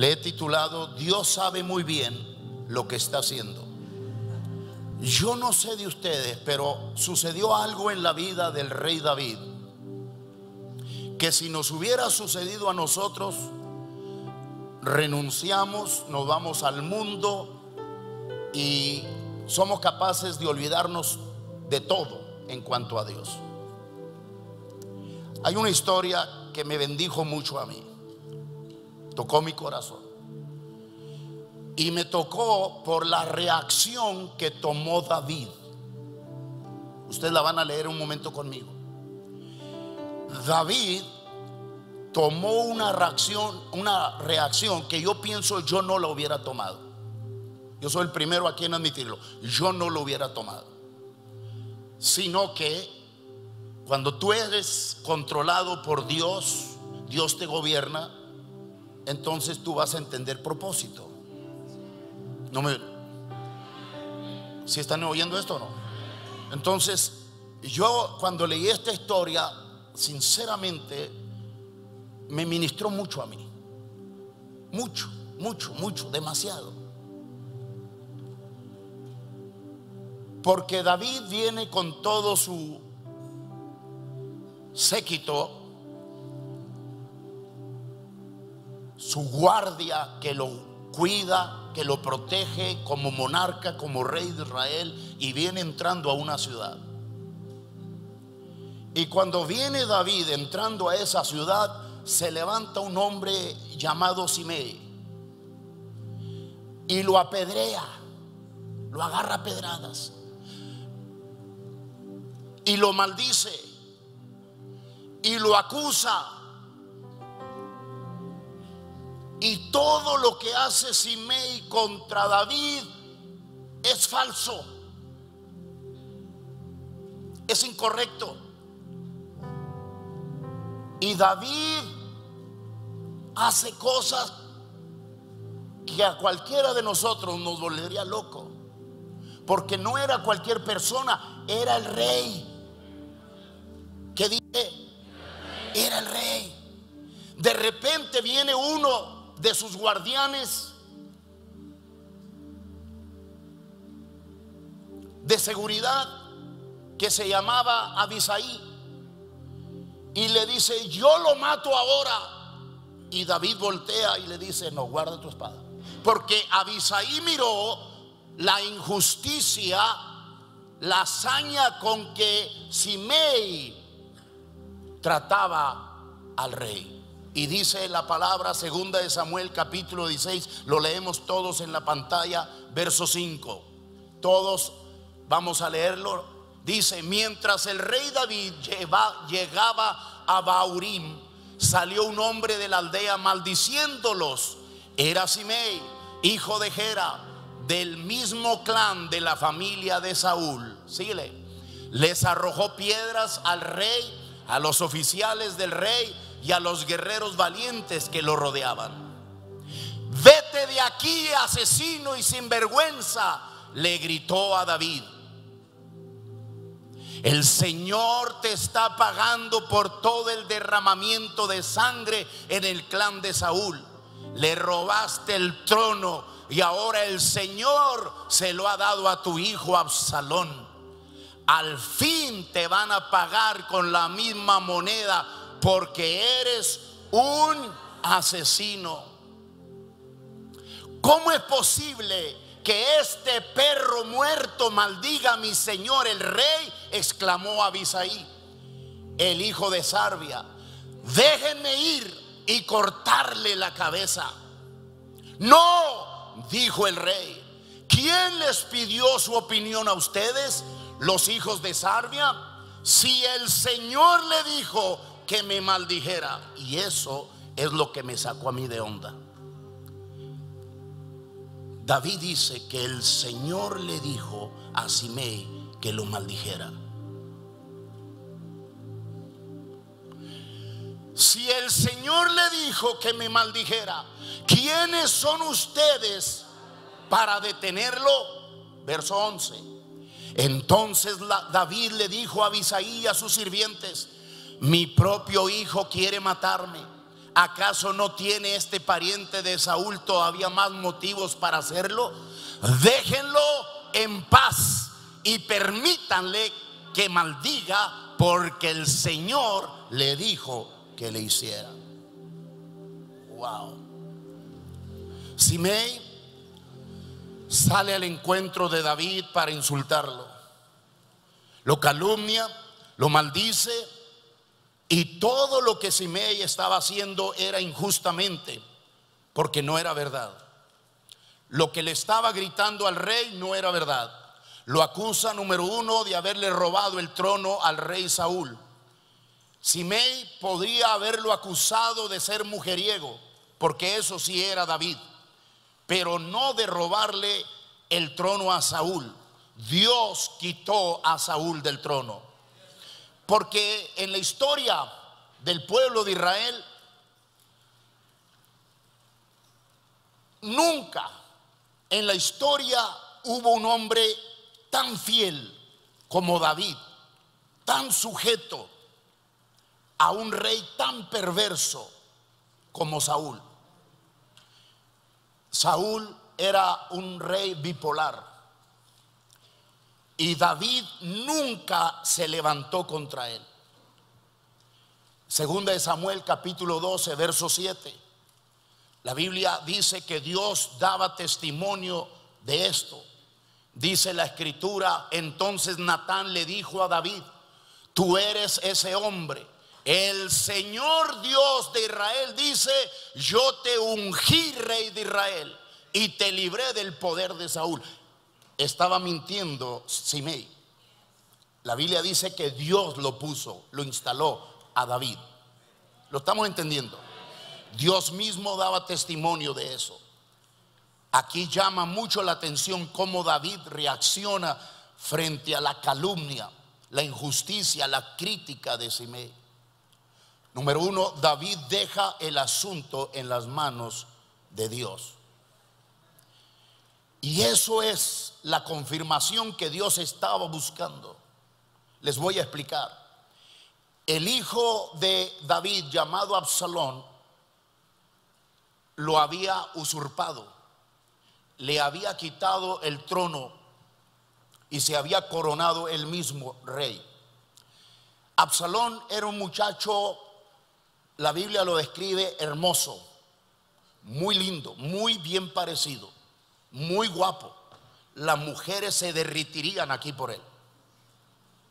Le he titulado Dios sabe muy bien lo que está haciendo. Yo no sé de ustedes, pero sucedió algo en la vida del rey David que si nos hubiera sucedido a nosotros, renunciamos, nos vamos al mundo y somos capaces de olvidarnos de todo en cuanto a Dios. Hay una historia que me bendijo mucho a mí, tocó mi corazón, y me tocó por la reacción que tomó David. Ustedes la van a leer un momento conmigo. David tomó una reacción que yo pienso yo no la hubiera tomado. Yo soy el primero aquí en admitirlo. Yo no lo hubiera tomado. Sino que cuando tú eres controlado por Dios, Dios te gobierna, entonces tú vas a entender propósito. ¿Sí están oyendo esto o no? Entonces, yo cuando leí esta historia, sinceramente, me ministró mucho a mí. Mucho, mucho, mucho, demasiado. Porque David viene con todo su séquito, su guardia que lo cuida, que lo protege como monarca, como rey de Israel, y viene entrando a una ciudad. Y cuando viene David entrando a esa ciudad, se levanta un hombre llamado Simei y lo apedrea, lo agarra a pedradas y lo maldice y lo acusa. Y todo lo que hace Simei contra David es falso, es incorrecto. Y David hace cosas que a cualquiera de nosotros nos volvería loco, porque no era cualquier persona, era el rey. ¿Qué dije? Era el rey. De repente viene uno de sus guardianes de seguridad que se llamaba Abisai y le dice: yo lo mato ahora. Y David voltea y le dice: no, guarda tu espada. Porque Abisai miró la injusticia, la hazaña con que Simei trataba al rey. Y dice la palabra, segunda de Samuel capítulo 16, lo leemos todos en la pantalla, verso 5. Todos vamos a leerlo. Dice: mientras el rey David llegaba a Bahurim, salió un hombre de la aldea maldiciéndolos. Era Simei, hijo de Gera, del mismo clan de la familia de Saúl. Síguele. Les arrojó piedras al rey, a los oficiales del rey y a los guerreros valientes que lo rodeaban. Vete de aquí, asesino y sinvergüenza, le gritó a David. El Señor te está pagando por todo el derramamiento de sangre en el clan de Saúl. Le robaste el trono y ahora el Señor se lo ha dado a tu hijo Absalón. Al fin te van a pagar con la misma moneda, porque eres un asesino. ¿Cómo es posible que este perro muerto maldiga a mi señor el rey? Exclamó Abisai, el hijo de Sarbia. Déjenme ir y cortarle la cabeza. No, dijo el rey. ¿Quién les pidió su opinión a ustedes, los hijos de Sarbia? Si el Señor le dijo que me maldijera. Y eso es lo que me sacó a mí de onda. David dice que el Señor le dijo a Simei que lo maldijera. Si el Señor le dijo que me maldijera, ¿quiénes son ustedes para detenerlo? Verso 11. Entonces David le dijo a Abisai y a sus sirvientes: mi propio hijo quiere matarme. ¿Acaso no tiene este pariente de Saúl todavía más motivos para hacerlo? Déjenlo en paz y permítanle que maldiga, porque el Señor le dijo que le hiciera. Wow. Simei sale al encuentro de David para insultarlo. Lo calumnia, lo maldice, y todo lo que Simei estaba haciendo era injustamente, porque no era verdad. Lo que le estaba gritando al rey no era verdad. Lo acusa, número uno, de haberle robado el trono al rey Saúl. Simei podría haberlo acusado de ser mujeriego, porque eso sí era David, pero no de robarle el trono a Saúl. Dios quitó a Saúl del trono, porque en la historia del pueblo de Israel nunca en la historia hubo un hombre tan fiel como David, tan sujeto a un rey tan perverso como Saúl. Saúl era un rey bipolar, y David nunca se levantó contra él. Segunda de Samuel capítulo 12 verso 7. La Biblia dice que Dios daba testimonio de esto. Dice la escritura: entonces Natán le dijo a David: tú eres ese hombre. El Señor Dios de Israel dice: yo te ungí rey de Israel y te libré del poder de Saúl. Estaba mintiendo Simei. La Biblia dice que Dios lo puso, lo instaló a David. ¿Lo estamos entendiendo? Dios mismo daba testimonio de eso. Aquí llama mucho la atención cómo David reacciona frente a la calumnia, la injusticia, la crítica de Simei. Número uno, David deja el asunto en las manos de Dios. Y eso es la confirmación que Dios estaba buscando. Les voy a explicar. El hijo de David, llamado Absalón, lo había usurpado, le había quitado el trono y se había coronado él mismo rey. Absalón era un muchacho, la Biblia lo describe hermoso, muy lindo, muy bien parecido, muy guapo. Las mujeres se derritirían aquí por él,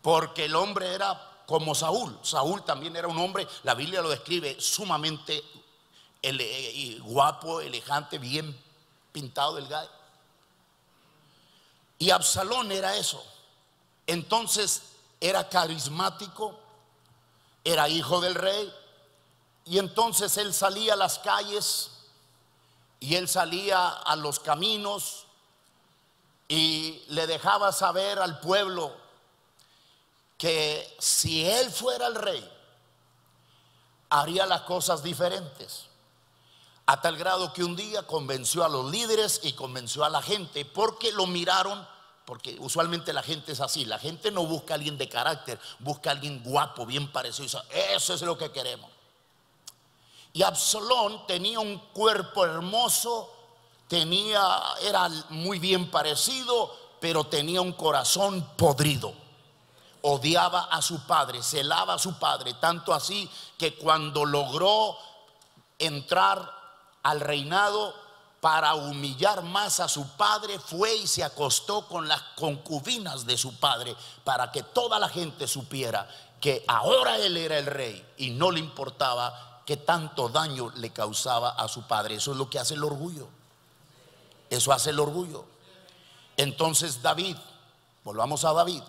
porque el hombre era como Saúl. Saúl también era un hombre, la Biblia lo describe sumamente guapo, elegante, bien pintado el gallo. Y Absalón era eso. Entonces era carismático, era hijo del rey, y entonces él salía a las calles y él salía a los caminos y le dejaba saber al pueblo que si él fuera el rey haría las cosas diferentes, a tal grado que un día convenció a los líderes y convenció a la gente, porque lo miraron. Porque usualmente la gente es así, la gente no busca a alguien de carácter, busca a alguien guapo, bien parecido, eso es lo que queremos. Y Absalón tenía un cuerpo hermoso, era muy bien parecido, pero tenía un corazón podrido. Odiaba a su padre, celaba a su padre, tanto así que cuando logró entrar al reinado, para humillar más a su padre, fue y se acostó con las concubinas de su padre, para que toda la gente supiera que ahora él era el rey y no le importaba que tanto daño le causaba a su padre. Eso es lo que hace el orgullo. Eso hace el orgullo. Entonces David, volvamos a David.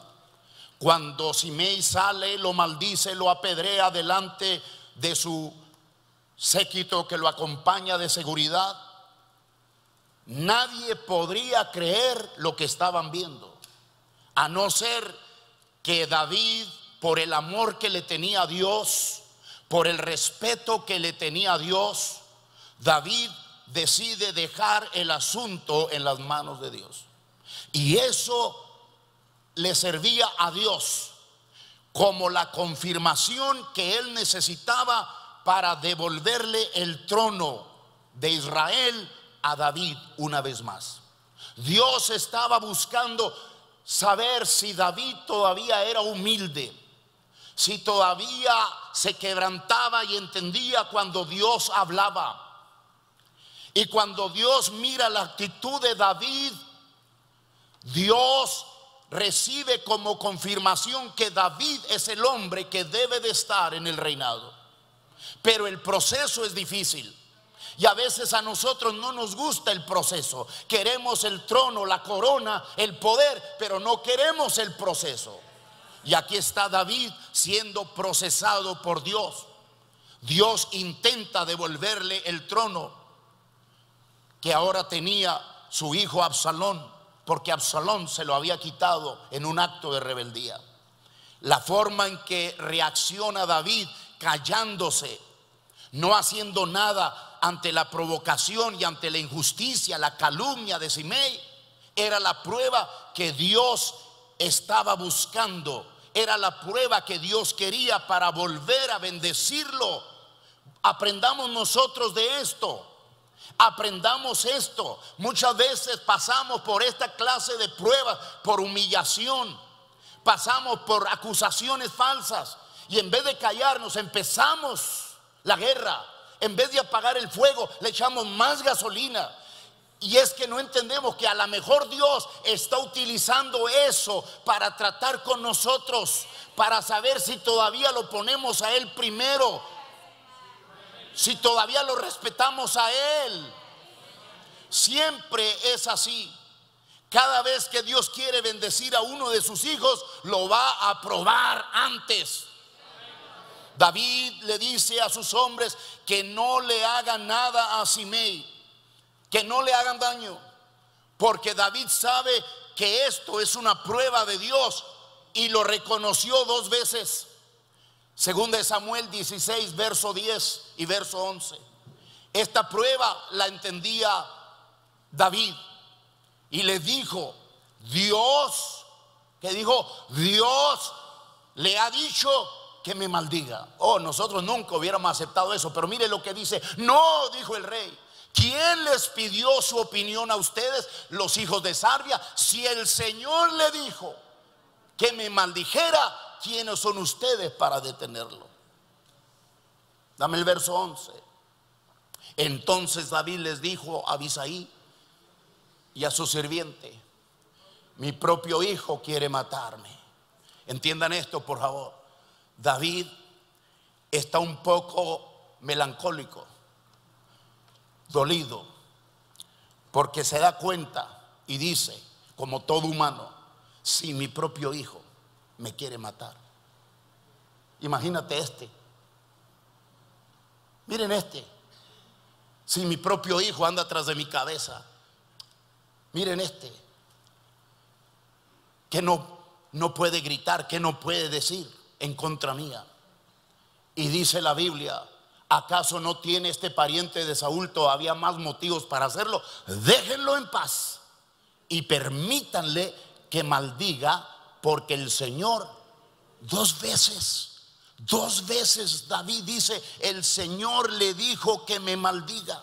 Cuando Simei sale, lo maldice, lo apedrea delante de su séquito que lo acompaña de seguridad, nadie podría creer lo que estaban viendo, a no ser que David, por el amor que le tenía a Dios, por el respeto que le tenía a Dios, David decide dejar el asunto en las manos de Dios. Y eso le servía a Dios como la confirmación que él necesitaba para devolverle el trono de Israel a David una vez más. Dios estaba buscando saber si David todavía era humilde, si todavía se quebrantaba y entendía cuando Dios hablaba. Y cuando Dios mira la actitud de David, Dios recibe como confirmación que David es el hombre que debe de estar en el reinado. Pero el proceso es difícil. Y a veces a nosotros no nos gusta el proceso. Queremos el trono, la corona, el poder, pero no queremos el proceso. Y aquí está David siendo procesado por Dios. Dios intenta devolverle el trono que ahora tenía su hijo Absalón, porque Absalón se lo había quitado en un acto de rebeldía. La forma en que reacciona David, callándose, no haciendo nada ante la provocación y ante la injusticia, la calumnia de Simei, era la prueba que Dios estaba buscando. Era la prueba que Dios quería para volver a bendecirlo. Aprendamos nosotros de esto. Aprendamos esto. Muchas veces pasamos por esta clase de pruebas, por humillación, pasamos por acusaciones falsas, y en vez de callarnos empezamos la guerra. En vez de apagar el fuego, le echamos más gasolina. Y es que no entendemos que a lo mejor Dios está utilizando eso para tratar con nosotros, para saber si todavía lo ponemos a Él primero, si todavía lo respetamos a Él. Siempre es así. Cada vez que Dios quiere bendecir a uno de sus hijos, lo va a probar antes. David le dice a sus hombres que no le hagan nada a Simei, que no le hagan daño, porque David sabe que esto es una prueba de Dios y lo reconoció 2 veces. Segunda de Samuel 16, verso 10 y verso 11. Esta prueba la entendía David y le dijo: Dios, que dijo, Dios le ha dicho que me maldiga. Oh, nosotros nunca hubiéramos aceptado eso, pero mire lo que dice. No, dijo el rey. ¿Quién les pidió su opinión a ustedes, los hijos de Sarvia? Si el Señor le dijo que me maldijera, ¿quiénes son ustedes para detenerlo? Dame el verso 11. Entonces David les dijo a Abisai y a su sirviente: mi propio hijo quiere matarme. Entiendan esto, por favor. David está un poco melancólico, dolido, porque se da cuenta y dice, como todo humano: si mi propio hijo me quiere matar. Imagínate este. Miren este. Si mi propio hijo anda tras de mi cabeza. Miren este, que no puede gritar, que no puede decir en contra mía. Y dice la Biblia: ¿acaso no tiene este pariente de Saúl todavía más motivos para hacerlo? Déjenlo en paz y permítanle que maldiga, porque el Señor 2 veces David dice: el Señor le dijo que me maldiga.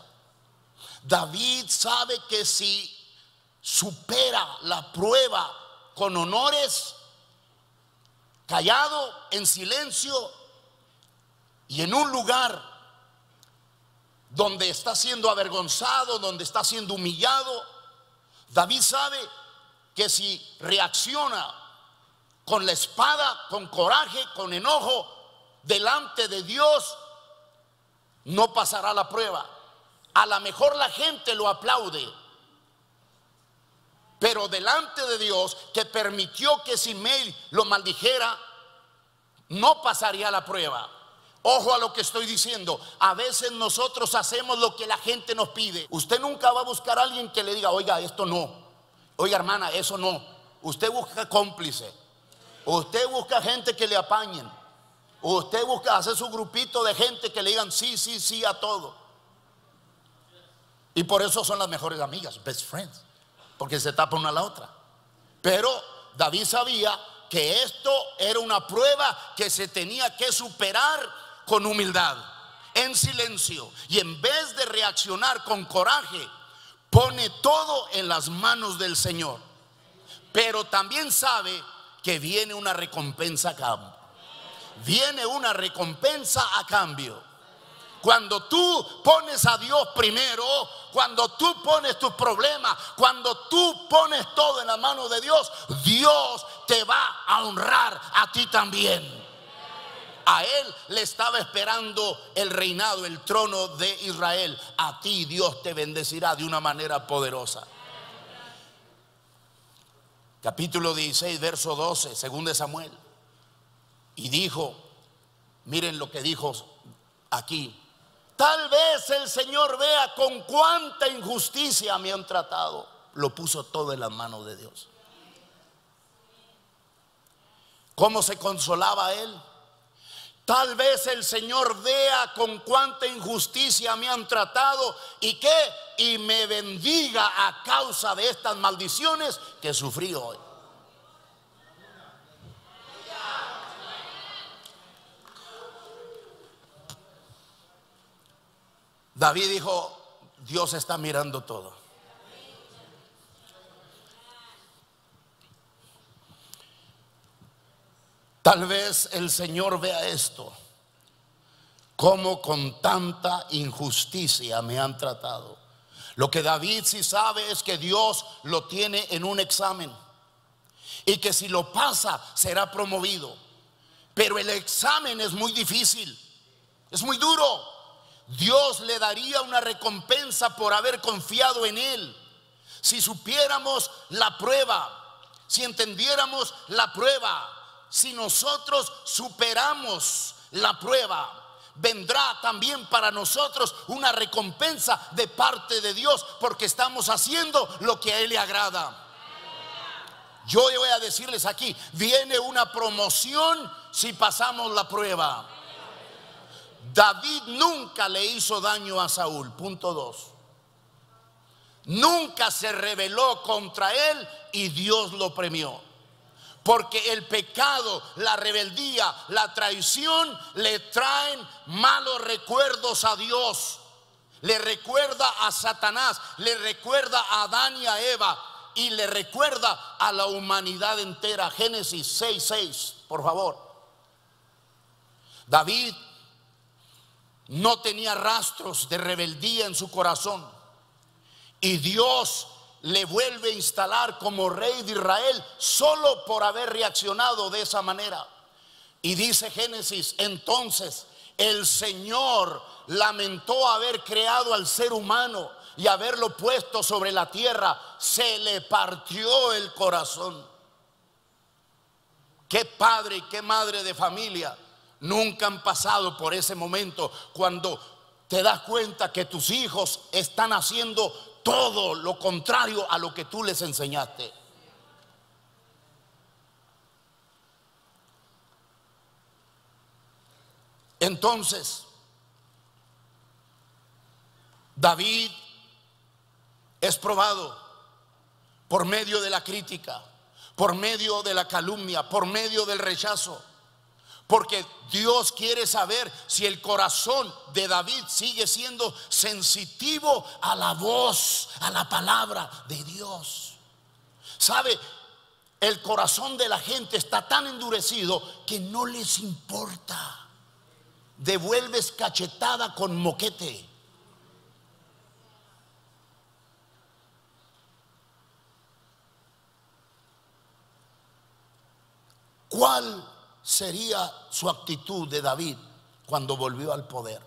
David sabe que si supera la prueba con honores, callado, en silencio y en un lugar donde está siendo avergonzado, donde está siendo humillado, David sabe que si reacciona con la espada, con coraje, con enojo delante de Dios, no pasará la prueba. A lo mejor la gente lo aplaude, pero delante de Dios, que permitió que Simei lo maldijera, no pasaría la prueba. Ojo a lo que estoy diciendo. A veces nosotros hacemos lo que la gente nos pide. Usted nunca va a buscar a alguien que le diga: oiga, esto no, oiga, hermana, eso no. Usted busca cómplice, usted busca gente que le apañen, usted busca hacer su grupito de gente que le digan sí, sí, sí a todo. Y por eso son las mejores amigas, best friends, porque se tapa una a la otra. Pero David sabía que esto era una prueba que se tenía que superar con humildad. en silencio y en vez de reaccionar con coraje, pone todo en las manos del Señor. Pero también sabe que viene una recompensa a cambio. Viene una recompensa a cambio. Cuando tú pones a Dios primero, cuando tú pones tus problemas, cuando tú pones todo en la mano de Dios, Dios te va a honrar a ti también. A él le estaba esperando el reinado, el trono de Israel. A ti Dios te bendecirá de una manera poderosa. Capítulo 16, verso 12, según de Samuel. Y dijo, miren lo que dijo aquí: tal vez el Señor vea con cuánta injusticia me han tratado. Lo puso todo en las manos de Dios. ¿Cómo se consolaba él? Tal vez el Señor vea con cuánta injusticia me han tratado y me bendiga a causa de estas maldiciones que sufrí hoy. David dijo: Dios está mirando todo. Tal vez el Señor vea esto, cómo con tanta injusticia me han tratado. Lo que David sí sabe es que Dios lo tiene en un examen y que si lo pasa será promovido. Pero el examen es muy difícil, es muy duro. Dios le daría una recompensa por haber confiado en él. Si supiéramos la prueba, si entendiéramos la prueba, si nosotros superamos la prueba, vendrá también para nosotros una recompensa de parte de Dios, porque estamos haciendo lo que a él le agrada. Yo voy a decirles aquí, viene una promoción si pasamos la prueba. David nunca le hizo daño a Saúl. Punto 2. Nunca se rebeló contra él y Dios lo premió. Porque el pecado, la rebeldía, la traición le traen malos recuerdos a Dios. Le recuerda a Satanás, le recuerda a Adán y a Eva y le recuerda a la humanidad entera. Génesis 6:6, por favor. David no tenía rastros de rebeldía en su corazón y Dios le vuelve a instalar como rey de Israel solo por haber reaccionado de esa manera. Y dice Génesis: entonces el Señor lamentó haber creado al ser humano y haberlo puesto sobre la tierra. Se le partió el corazón. Qué padre y qué madre de familia nunca han pasado por ese momento cuando te das cuenta que tus hijos están haciendo todo lo contrario a lo que tú les enseñaste. Entonces, David es probado por medio de la crítica, por medio de la calumnia, por medio del rechazo. Porque Dios quiere saber si el corazón de David sigue siendo sensitivo a la voz, a la palabra de Dios. ¿Sabe? El corazón de la gente está tan endurecido que no les importa. Devuelves cachetada con moquete. ¿Cuál sería su actitud de David cuando volvió al poder?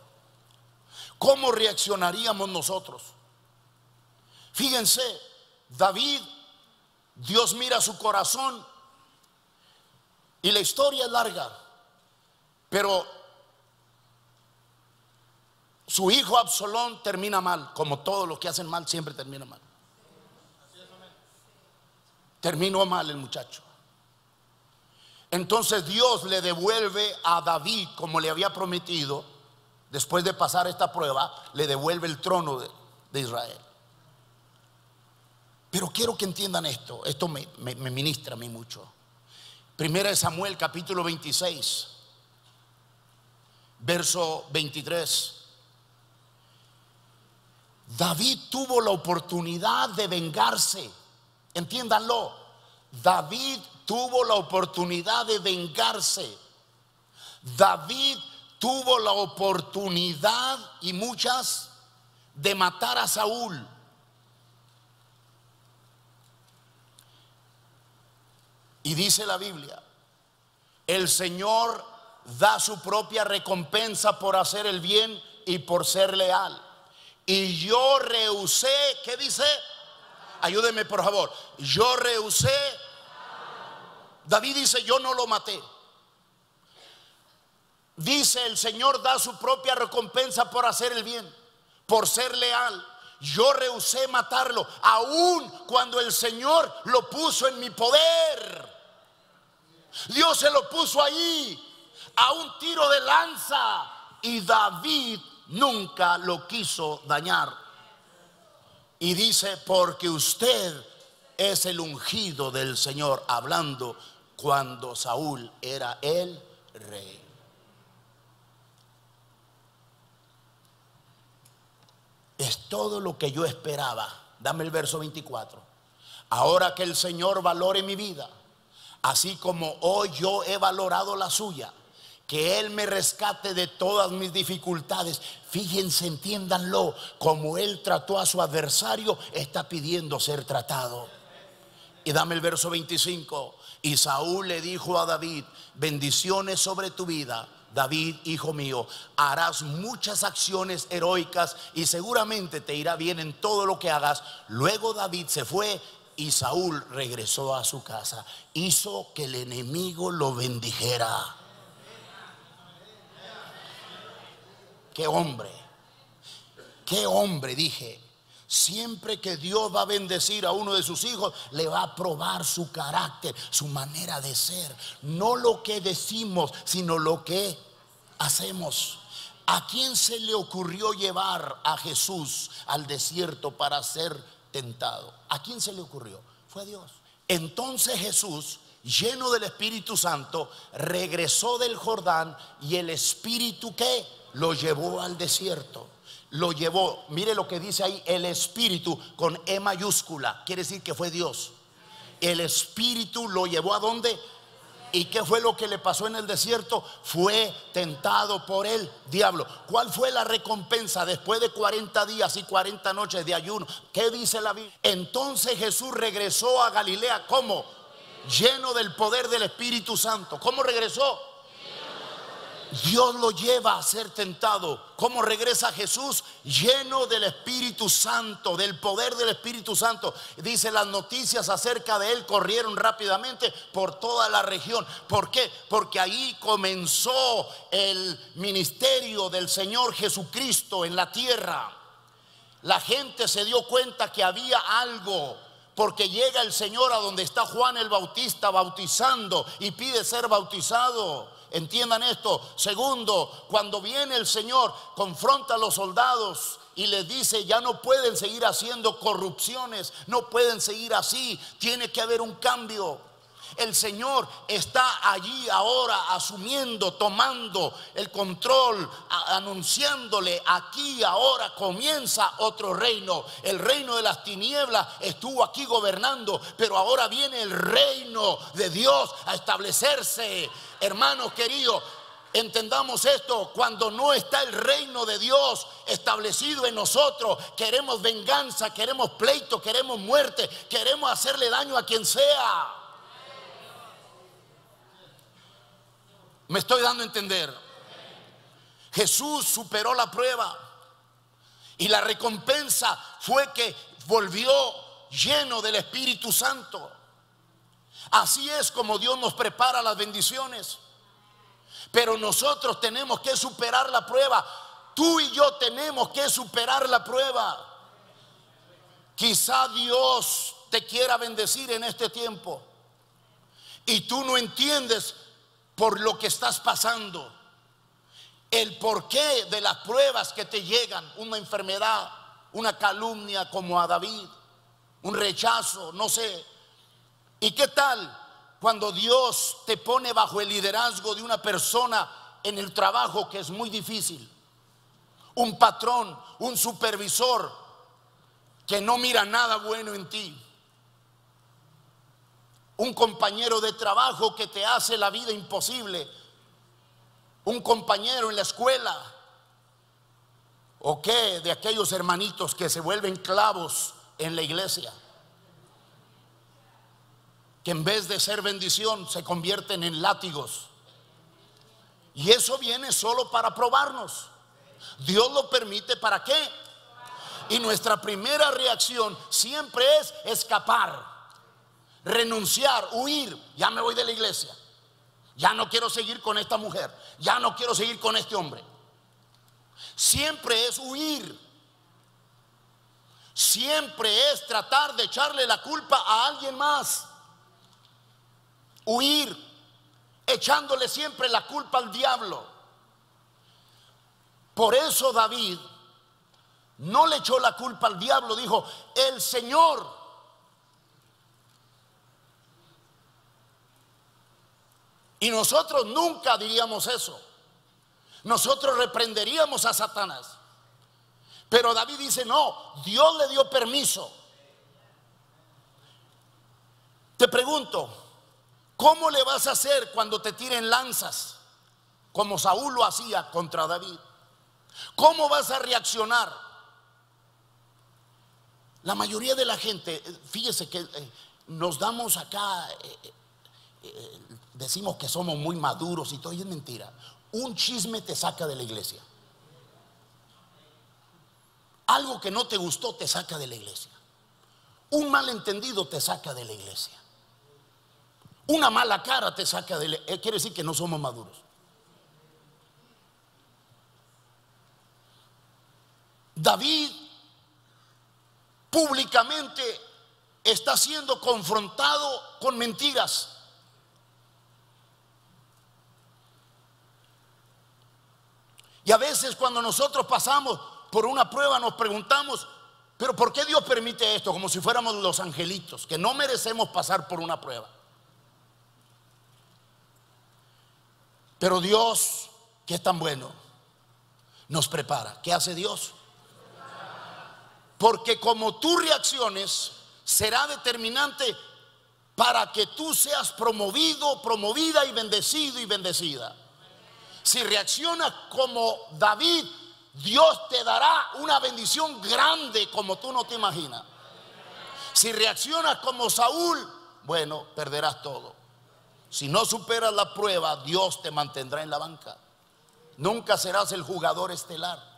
¿Cómo reaccionaríamos nosotros? Fíjense, David, Dios mira su corazón y la historia es larga, pero su hijo Absalón termina mal, como todos los que hacen mal siempre terminan mal. Terminó mal el muchacho. Entonces Dios le devuelve a David, como le había prometido, después de pasar esta prueba, le devuelve el trono de Israel. Pero quiero que entiendan esto me ministra a mí mucho. Primera de Samuel, capítulo 26, verso 23. David tuvo la oportunidad de vengarse. Entiéndanlo. David tuvo la oportunidad de vengarse. David tuvo la oportunidad, y muchas, de matar a Saúl. Y dice la Biblia: el Señor da su propia recompensa por hacer el bien y por ser leal. Y yo rehusé, ¿qué dice? Ayúdeme por favor. Yo rehusé. David dice: yo no lo maté. Dice: el Señor da su propia recompensa por hacer el bien, por ser leal. Yo rehusé matarlo, aun cuando el Señor lo puso en mi poder. Dios se lo puso ahí, a un tiro de lanza, y David nunca lo quiso dañar. Y dice: porque usted es el ungido del Señor, hablando cuando Saúl era el rey. Es todo lo que yo esperaba. Dame el verso 24. Ahora que el Señor valore mi vida, así como hoy yo he valorado la suya, que Él me rescate de todas mis dificultades. Fíjense, entiéndanlo, como Él trató a su adversario, está pidiendo ser tratado. Y dame el verso 25. Y Saúl le dijo a David: bendiciones sobre tu vida, David, hijo mío. Harás muchas acciones heroicas y seguramente te irá bien en todo lo que hagas. Luego David se fue y Saúl regresó a su casa. Hizo que el enemigo lo bendijera. Qué hombre, dije. Siempre que Dios va a bendecir a uno de sus hijos, le va a probar su carácter, su manera de ser. No lo que decimos, sino lo que hacemos. ¿A quién se le ocurrió llevar a Jesús al desierto para ser tentado? ¿A quién se le ocurrió? Fue a Dios. Entonces Jesús, lleno del Espíritu Santo, regresó del Jordán, y el Espíritu, ¿qué? Lo llevó al desierto. Lo llevó, mire lo que dice ahí, el Espíritu con E mayúscula, quiere decir que fue Dios. El Espíritu lo llevó ¿a dónde? ¿Y qué fue lo que le pasó en el desierto? Fue tentado por el diablo. ¿Cuál fue la recompensa después de 40 días y 40 noches de ayuno? ¿Qué dice la Biblia? Entonces Jesús regresó a Galilea, ¿cómo? Lleno del poder del Espíritu Santo. ¿Cómo regresó? Dios lo lleva a ser tentado. ¿Cómo regresa Jesús? Lleno del Espíritu Santo, del poder del Espíritu Santo. Dice: las noticias acerca de él corrieron rápidamente por toda la región. ¿Por qué? Porque ahí comenzó el ministerio del Señor Jesucristo en la tierra. La gente se dio cuenta que había algo, porque llega el Señor a donde está Juan el Bautista bautizando y pide ser bautizado. Entiendan esto. Segundo, cuando viene el Señor, confronta a los soldados y les dice: ya no pueden seguir haciendo corrupciones, no pueden seguir así, tiene que haber un cambio. El Señor está allí ahora asumiendo, tomando el control, anunciándole: aquí ahora comienza otro reino. El reino de las tinieblas estuvo aquí gobernando, pero ahora viene el reino de Dios a establecerse. Hermanos queridos, entendamos esto: cuando no está el reino de Dios establecido en nosotros, queremos venganza, queremos pleito, queremos muerte, queremos hacerle daño a quien sea. ¿Me estoy dando a entender? Jesús superó la prueba, y la recompensa fue que volvió lleno del Espíritu Santo. Así es como Dios nos prepara las bendiciones. Pero nosotros tenemos que superar la prueba. Tú y yo tenemos que superar la prueba. Quizá Dios te quiera bendecir en este tiempo y tú no entiendes por lo que estás pasando, el porqué de las pruebas que te llegan. Una enfermedad, una calumnia como a David, un rechazo, no sé. ¿Y qué tal cuando Dios te pone bajo el liderazgo de una persona en el trabajo que es muy difícil? Un patrón, un supervisor que no mira nada bueno en ti. Un compañero de trabajo que te hace la vida imposible. Un compañero en la escuela. ¿O qué de aquellos hermanitos que se vuelven clavos en la iglesia? Que en vez de ser bendición se convierten en látigos. Y eso viene solo para probarnos. Dios lo permite, ¿para qué? Y nuestra primera reacción siempre es escapar, renunciar, huir. Ya me voy de la iglesia. Ya no quiero seguir con esta mujer. Ya no quiero seguir con este hombre. Siempre es huir. Siempre es tratar de echarle la culpa a alguien más. Huir, echándole siempre la culpa al diablo. Por eso David no le echó la culpa al diablo, dijo: el Señor. Y nosotros nunca diríamos eso. Nosotros reprenderíamos a Satanás. Pero David dice: no, Dios le dio permiso. Te pregunto, ¿cómo le vas a hacer cuando te tiren lanzas, como Saúl lo hacía contra David? ¿Cómo vas a reaccionar? La mayoría de la gente, fíjese que nos damos acá, decimos que somos muy maduros y todo, y es mentira. Un chisme te saca de la iglesia. Algo que no te gustó te saca de la iglesia. Un malentendido te saca de la iglesia. Una mala cara te saca de la iglesia. Quiere decir que no somos maduros. David públicamente está siendo confrontado con mentiras. Y a veces cuando nosotros pasamos por una prueba nos preguntamos: ¿pero por qué Dios permite esto? Como si fuéramos los angelitos, que no merecemos pasar por una prueba. Pero Dios, que es tan bueno, nos prepara. ¿Qué hace Dios? Porque como tú reacciones será determinante para que tú seas promovido, promovida, y bendecido y bendecida. Si reaccionas como David, Dios te dará una bendición grande como tú no te imaginas. Si reaccionas como Saúl, bueno, perderás todo. Si no superas la prueba, Dios te mantendrá en la banca. Nunca serás el jugador estelar.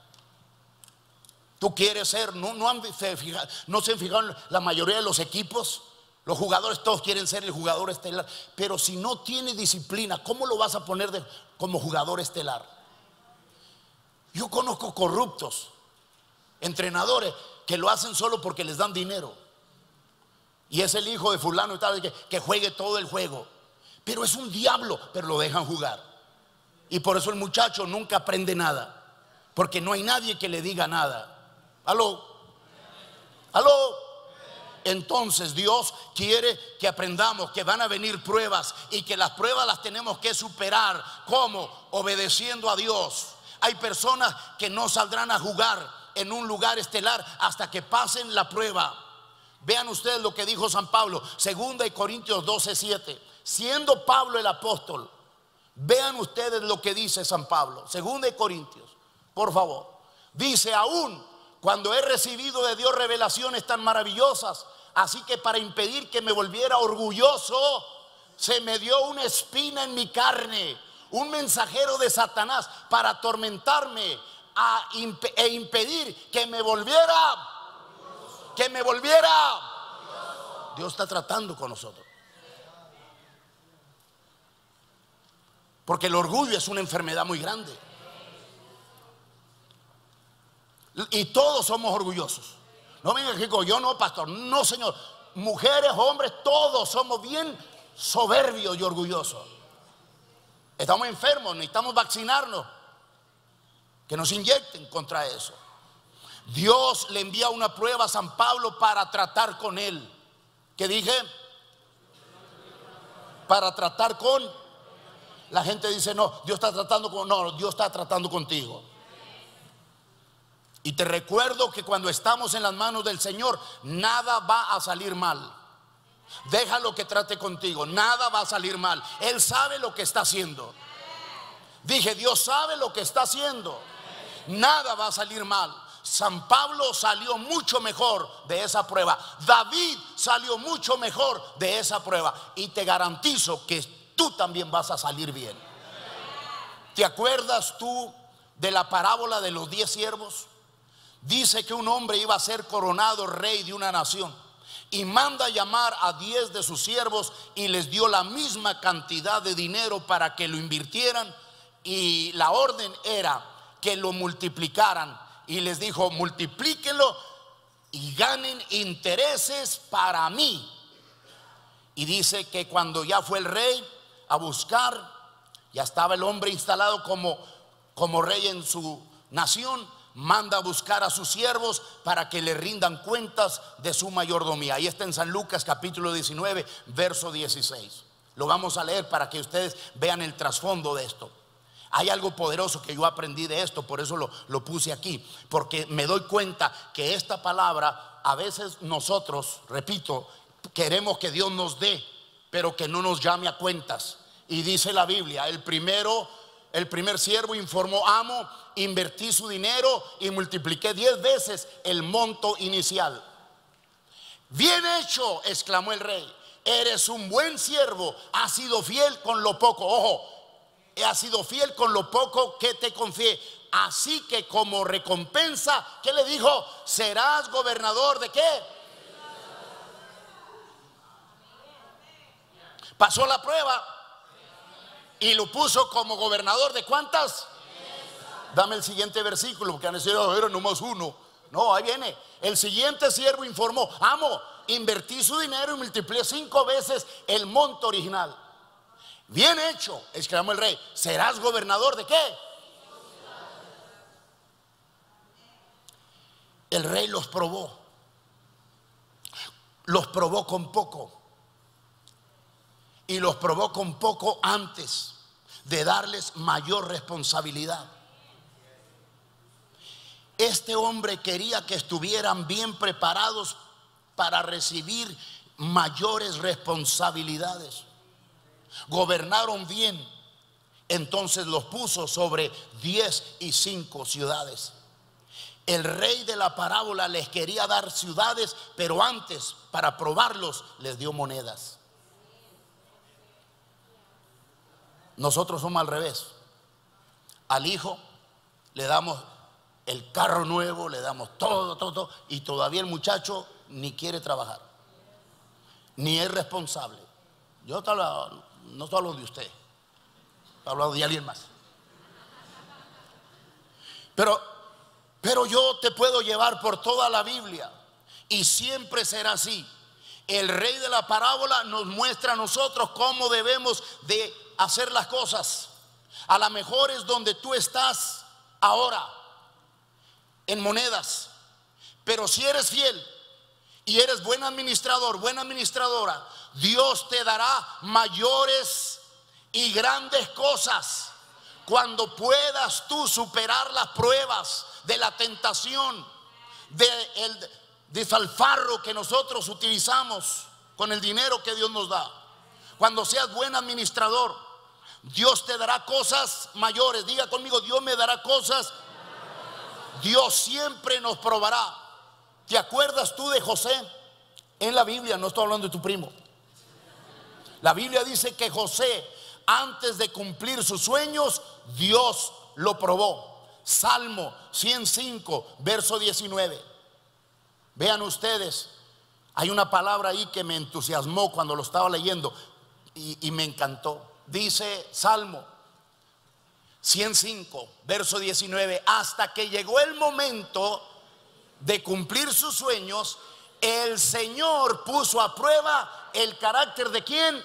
Tú quieres ser, no se han fijado en la mayoría de los equipos. Los jugadores todos quieren ser el jugador estelar. Pero si no tiene disciplina, ¿cómo lo vas a poner como jugador estelar? Yo conozco corruptos, entrenadores que lo hacen solo porque les dan dinero. Y es el hijo de fulano y tal, que juegue todo el juego. Pero es un diablo, pero lo dejan jugar. Y por eso el muchacho nunca aprende nada, porque no hay nadie que le diga nada. ¿Aló? ¿Aló? Entonces Dios quiere que aprendamos que van a venir pruebas y que las pruebas las tenemos que superar. ¿Cómo? Obedeciendo a Dios. Hay personas que no saldrán a jugar en un lugar estelar hasta que pasen la prueba. Vean ustedes lo que dijo San Pablo, 2 Corintios 12:7. Siendo Pablo el apóstol, vean ustedes lo que dice San Pablo, 2 Corintios, por favor. Dice: aún cuando he recibido de Dios revelaciones tan maravillosas, así que para impedir que me volviera orgulloso, se me dio una espina en mi carne, un mensajero de Satanás para atormentarme e impedir que me volviera. Dios está tratando con nosotros. Porque el orgullo es una enfermedad muy grande. Y todos somos orgullosos. No venga aquí con yo, no, pastor. No, señor. Mujeres, hombres, todos somos bien soberbios y orgullosos. Estamos enfermos, necesitamos vaccinarnos. Que nos inyecten contra eso. Dios le envía una prueba a San Pablo para tratar con él. ¿Qué dije? Para tratar con. La gente dice: no, Dios está tratando con. No, Dios está tratando contigo. Y te recuerdo que cuando estamos en las manos del Señor, nada va a salir mal. Déjalo que trate contigo, nada va a salir mal. Él sabe lo que está haciendo. Dije, Dios sabe lo que está haciendo. Nada va a salir mal. San Pablo salió mucho mejor de esa prueba. David salió mucho mejor de esa prueba. Y te garantizo que tú también vas a salir bien. ¿Te acuerdas tú de la parábola de los 10 siervos? Dice que un hombre iba a ser coronado rey de una nación y manda llamar a 10 de sus siervos y les dio la misma cantidad de dinero para que lo invirtieran, y la orden era que lo multiplicaran, y les dijo: multiplíquenlo y ganen intereses para mí. Y dice que cuando ya fue el rey a buscar, ya estaba el hombre instalado como rey en su nación, manda a buscar a sus siervos para que le rindan cuentas de su mayordomía. Ahí está en San Lucas capítulo 19 verso 16. Lo vamos a leer para que ustedes vean el trasfondo de esto. Hay algo poderoso que yo aprendí de esto, por eso lo puse aquí, porque me doy cuenta que esta palabra, a veces nosotros, repito, queremos que Dios nos dé, pero que no nos llame a cuentas. Y dice la Biblia, el primer siervo informó: amo, invertí su dinero y multipliqué 10 veces el monto inicial. Bien hecho, exclamó el rey, eres un buen siervo, has sido fiel con lo poco. Ojo, has sido fiel con lo poco que te confié, así que como recompensa, ¿qué le dijo? Serás gobernador ¿de qué? Pasó la prueba y lo puso como gobernador de ¿cuántas? Dame el siguiente versículo, porque han dicho, era nomás uno. No, ahí viene. El siguiente siervo informó: amo, invertí su dinero y multipliqué 5 veces el monto original. Bien hecho, exclamó el rey, serás gobernador ¿de qué? El rey los probó con poco, y los probó con poco antes de darles mayor responsabilidad. Este hombre quería que estuvieran bien preparados para recibir mayores responsabilidades. Gobernaron bien, entonces los puso sobre 10 y 5 ciudades. El rey de la parábola les quería dar ciudades, pero antes, para probarlos, les dio monedas. Nosotros somos al revés. Al hijo le damos el carro nuevo, le damos todo, y todavía el muchacho ni quiere trabajar, ni es responsable. Yo no estoy hablando de usted, estoy hablando de alguien más. Pero yo te puedo llevar por toda la Biblia y siempre será así. El rey de la parábola nos muestra a nosotros cómo debemos de hacer las cosas. A lo mejor es donde tú estás ahora, en monedas, pero si eres fiel y eres buen administrador, buena administradora, Dios te dará mayores y grandes cosas cuando puedas tú superar las pruebas de la tentación, del desfalfarro que nosotros utilizamos con el dinero que Dios nos da. Cuando seas buen administrador, Dios te dará cosas mayores. Diga conmigo: Dios me dará cosas. Dios siempre nos probará. ¿Te acuerdas tú de José? En la Biblia, no estoy hablando de tu primo. La Biblia dice que José, antes de cumplir sus sueños, Dios lo probó. Salmo 105, verso 19. Vean ustedes, hay una palabra ahí que me entusiasmó cuando lo estaba leyendo y me encantó. Dice Salmo 105, verso 19: hasta que llegó el momento de cumplir sus sueños, el Señor puso a prueba el carácter de ¿quién?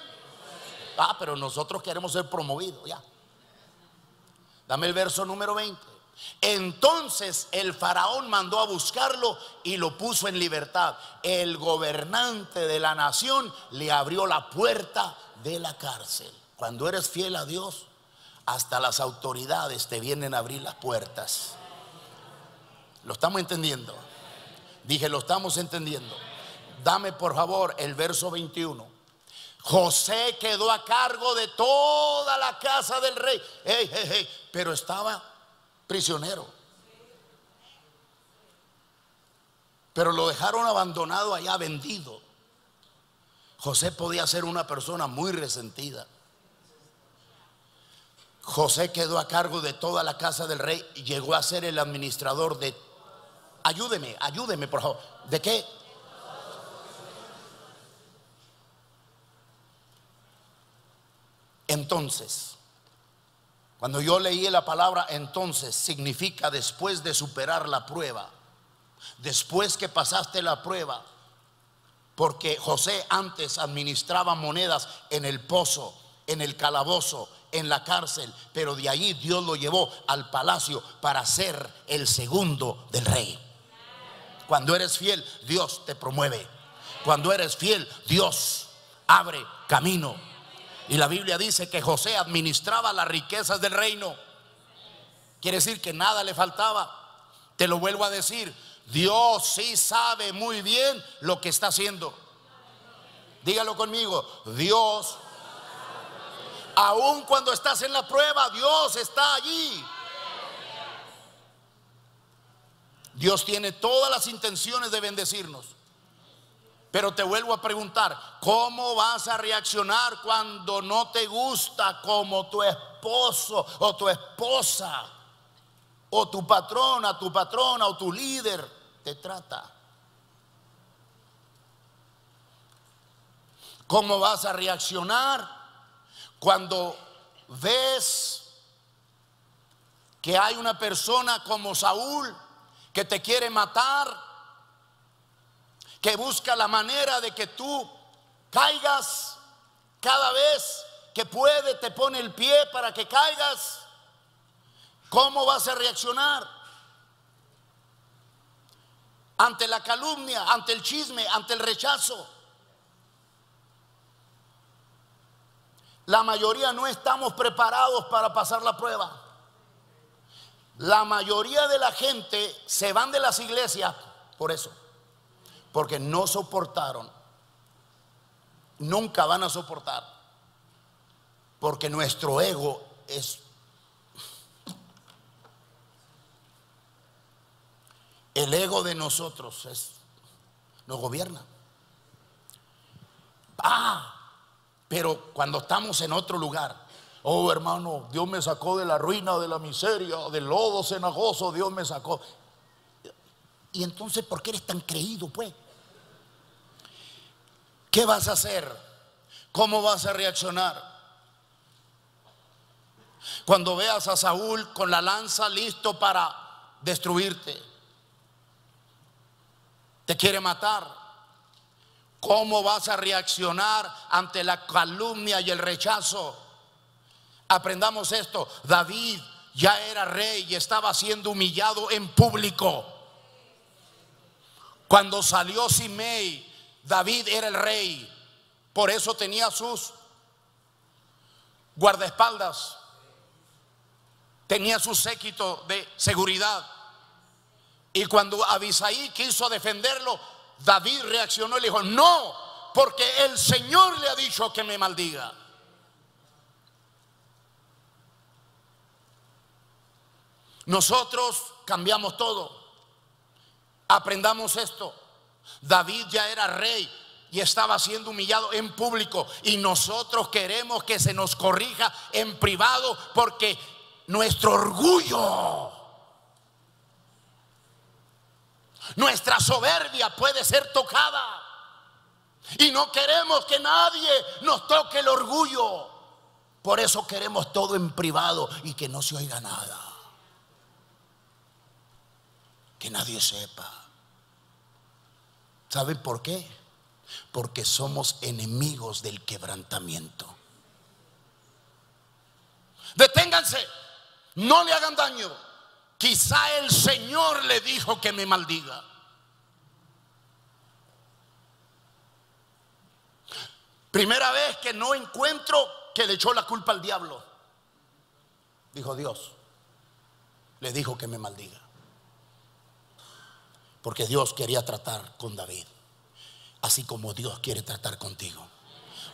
Pero nosotros queremos ser promovidos ya. Dame el verso número 20. Entonces el faraón mandó a buscarlo y lo puso en libertad. El gobernante de la nación le abrió la puerta de la cárcel. Cuando eres fiel a Dios, hasta las autoridades te vienen a abrir las puertas. ¿Lo estamos entendiendo? Dije, lo estamos entendiendo. Dame por favor el verso 21. José quedó a cargo de toda la casa del rey. Pero estaba prisionero. Pero lo dejaron abandonado allá, vendido. José podía ser una persona muy resentida. José quedó a cargo de toda la casa del rey y llegó a ser el administrador de... Ayúdeme por favor. ¿De qué? Entonces, cuando yo leí la palabra entonces, significa después de superar la prueba, después que pasaste la prueba, porque José antes administraba monedas en el pozo, en el calabozo, en la cárcel, pero de allí Dios lo llevó al palacio para ser el segundo del rey. Cuando eres fiel, Dios te promueve. Cuando eres fiel, Dios abre camino. Y la Biblia dice que José administraba las riquezas del reino. Quiere decir que nada le faltaba. Te lo vuelvo a decir, Dios sí sabe muy bien lo que está haciendo. Dígalo conmigo, Dios, aun cuando estás en la prueba, Dios está allí. Dios tiene todas las intenciones de bendecirnos. Pero te vuelvo a preguntar, ¿cómo vas a reaccionar cuando no te gusta como tu esposo o tu esposa o tu patrona o tu líder te trata? ¿Cómo vas a reaccionar cuando ves que hay una persona como Saúl que te quiere matar, que busca la manera de que tú caigas? Cada vez que puede te pone el pie para que caigas. ¿Cómo vas a reaccionar ante la calumnia, ante el chisme, ante el rechazo? La mayoría no estamos preparados para pasar la prueba. La mayoría de la gente se van de las iglesias por eso, porque no soportaron. Nunca van a soportar, porque nuestro ego es... El ego de nosotros nos gobierna. Pero cuando estamos en otro lugar, oh hermano, Dios me sacó de la ruina, de la miseria, del lodo cenagoso, Dios me sacó. Y entonces, ¿por qué eres tan creído, pues? ¿Qué vas a hacer? ¿Cómo vas a reaccionar? Cuando veas a Saúl con la lanza listo para destruirte, te quiere matar, ¿cómo vas a reaccionar ante la calumnia y el rechazo? Aprendamos esto. David ya era rey y estaba siendo humillado en público. Cuando salió Simei, David era el rey. Por eso tenía sus guardaespaldas, tenía su séquito de seguridad. Y cuando Abisai quiso defenderlo, David reaccionó y le dijo: no, porque el Señor le ha dicho que me maldiga. Nosotros cambiamos todo. Aprendamos esto. David ya era rey y estaba siendo humillado en público, y nosotros queremos que se nos corrija en privado porque nuestro orgullo, nuestra soberbia puede ser tocada, y no queremos que nadie nos toque el orgullo. Por eso queremos todo en privado y que no se oiga nada, que nadie sepa. ¿Saben por qué? Porque somos enemigos del quebrantamiento. Deténganse, no le hagan daño. Quizá el Señor le dijo que me maldiga. Primera vez que no encuentro que le echó la culpa al diablo. Dijo: Dios le dijo que me maldiga. Porque Dios quería tratar con David, así como Dios quiere tratar contigo.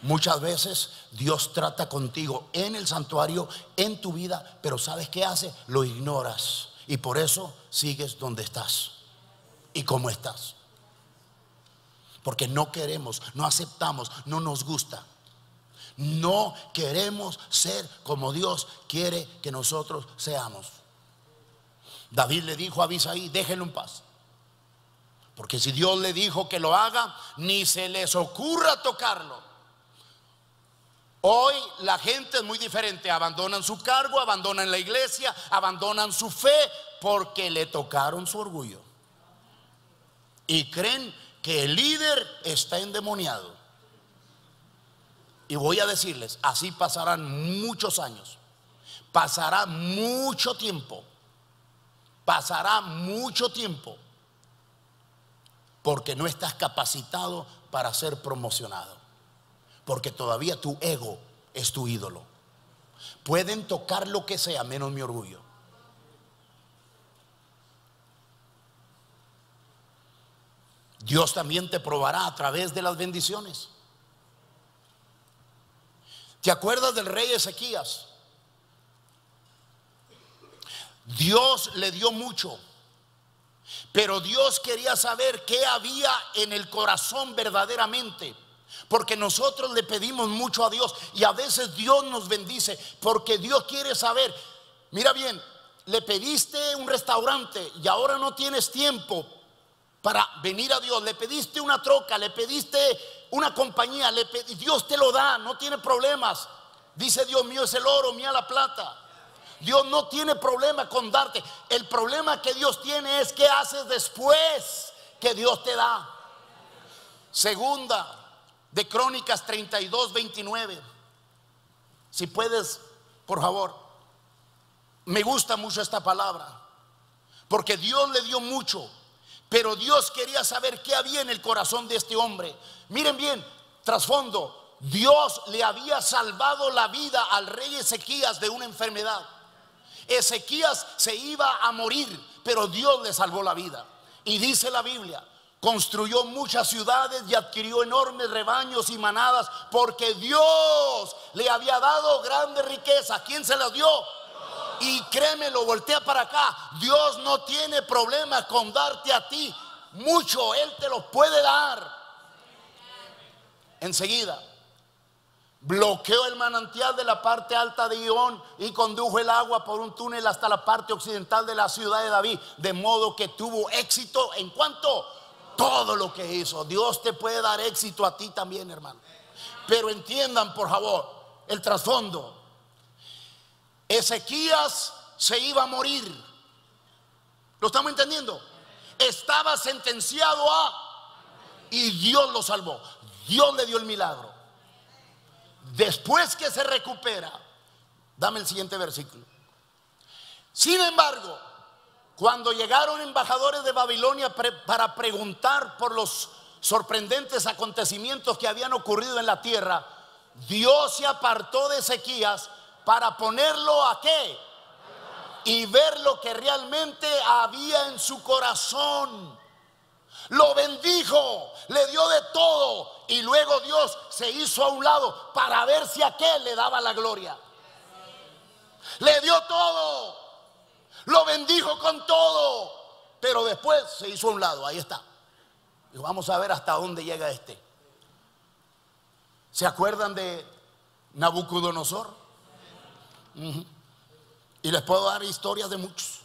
Muchas veces Dios trata contigo en el santuario, en tu vida, pero ¿sabes qué hace? Lo ignoras y por eso sigues donde estás y cómo estás. Porque no queremos, no aceptamos, no nos gusta. No queremos ser como Dios quiere que nosotros seamos. David le dijo a Abisai: déjenlo en paz. Porque si Dios le dijo que lo haga, ni se les ocurra tocarlo. Hoy la gente es muy diferente. Abandonan su cargo, abandonan la iglesia, abandonan su fe porque le tocaron su orgullo. Y creen que el líder está endemoniado. Y voy a decirles, así pasarán muchos años. Pasará mucho tiempo. Pasará mucho tiempo. Porque no estás capacitado para ser promocionado. Porque todavía tu ego es tu ídolo. Pueden tocar lo que sea menos mi orgullo. Dios también te probará a través de las bendiciones. ¿Te acuerdas del rey Ezequías? Dios le dio mucho, pero Dios quería saber qué había en el corazón verdaderamente. Porque nosotros le pedimos mucho a Dios y a veces Dios nos bendice porque Dios quiere saber. Mira bien, le pediste un restaurante y ahora no tienes tiempo para venir a Dios. Le pediste una troca, le pediste una compañía, Dios te lo da, no tiene problemas. Dice Dios: mío es el oro, mía la plata. Dios no tiene problema con darte. El problema que Dios tiene es qué haces después que Dios te da. Segunda de Crónicas 32:29. Si puedes, por favor. Me gusta mucho esta palabra, porque Dios le dio mucho, pero Dios quería saber qué había en el corazón de este hombre. Miren bien, trasfondo. Dios le había salvado la vida al rey Ezequías de una enfermedad. Ezequías se iba a morir, pero Dios le salvó la vida. Y dice la Biblia: construyó muchas ciudades y adquirió enormes rebaños y manadas, porque Dios le había dado grande riqueza. ¿Quién se las dio? Y créemelo, voltea para acá. Dios no tiene problema con darte a ti mucho. Él te lo puede dar. Enseguida bloqueó el manantial de la parte alta de Gihón y condujo el agua por un túnel hasta la parte occidental de la ciudad de David, de modo que tuvo éxito en cuanto todo lo que hizo. Dios te puede dar éxito a ti también, hermano. Pero entiendan, por favor, el trasfondo. Ezequías se iba a morir. ¿Lo estamos entendiendo? Estaba sentenciado y Dios lo salvó. Dios le dio el milagro. Después que se recupera, dame el siguiente versículo. Sin embargo, cuando llegaron embajadores de Babilonia para preguntar por los sorprendentes acontecimientos que habían ocurrido en la tierra, Dios se apartó de Ezequías para ponerlo ¿a qué? Y ver lo que realmente había en su corazón. Lo bendijo, le dio de todo, y luego Dios se hizo a un lado para ver si aquel le daba la gloria. Le dio todo, lo bendijo con todo, pero después se hizo a un lado. Ahí está. Y vamos a ver hasta dónde llega este. ¿Se acuerdan de Nabucodonosor? Y les puedo dar historias de muchos.